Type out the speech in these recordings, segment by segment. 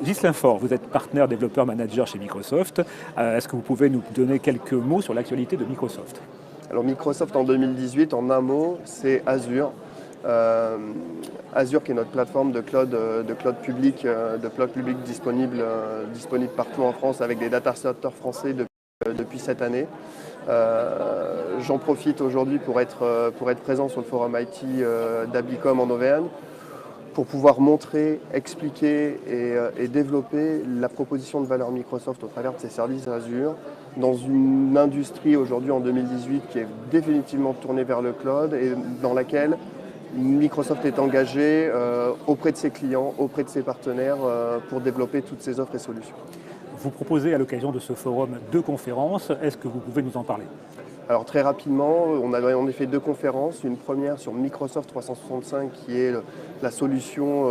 Ghislain Faure, vous êtes partenaire développeur manager chez Microsoft. Est-ce que vous pouvez nous donner quelques mots sur l'actualité de Microsoft? Alors Microsoft en 2018, en un mot, c'est Azure. Azure qui est notre plateforme de cloud public, disponible partout en France avec des data centers français depuis cette année. J'en profite aujourd'hui pour être présent sur le forum IT d'Abicom en Auvergne, pour pouvoir montrer, expliquer et développer la proposition de valeur Microsoft au travers de ses services Azure dans une industrie aujourd'hui en 2018 qui est définitivement tournée vers le cloud et dans laquelle Microsoft est engagé auprès de ses clients, auprès de ses partenaires pour développer toutes ses offres et solutions. Vous proposez à l'occasion de ce forum 2 conférences. Est-ce que vous pouvez nous en parler? Alors très rapidement, on a en effet 2 conférences. Une première sur Microsoft 365 qui est la solution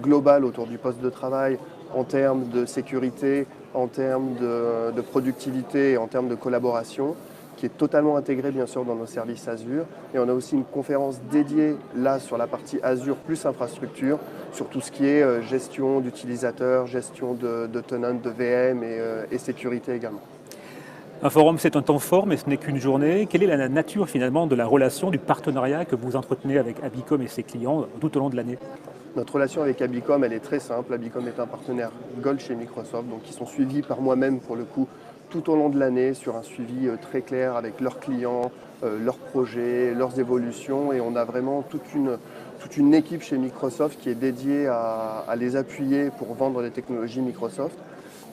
globale autour du poste de travail en termes de sécurité, en termes de productivité et en termes de collaboration, qui est totalement intégrée bien sûr dans nos services Azure. Et on a aussi une conférence dédiée là sur la partie Azure plus infrastructure, sur tout ce qui est gestion d'utilisateurs, gestion de tenants, de VM et sécurité également. Un forum, c'est un temps fort, mais ce n'est qu'une journée. Quelle est la nature finalement de la relation, du partenariat que vous entretenez avec Abicom et ses clients tout au long de l'année? Notre relation avec Abicom, elle est très simple. Abicom est un partenaire Gold chez Microsoft, donc ils sont suivis par moi-même pour le coup tout au long de l'année sur un suivi très clair avec leurs clients, leurs projets, leurs évolutions. Et on a vraiment toute une équipe chez Microsoft qui est dédiée à les appuyer pour vendre les technologies Microsoft.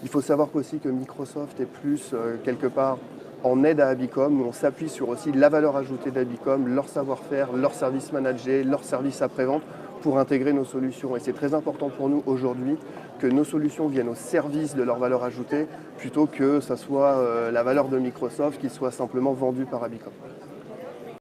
Il faut savoir aussi que Microsoft est plus quelque part en aide à Abicom, où on s'appuie sur aussi la valeur ajoutée d'Abicom, leur savoir-faire, leur service managé, leur service après-vente pour intégrer nos solutions. Et c'est très important pour nous aujourd'hui que nos solutions viennent au service de leur valeur ajoutée plutôt que ça soit la valeur de Microsoft qui soit simplement vendue par Abicom.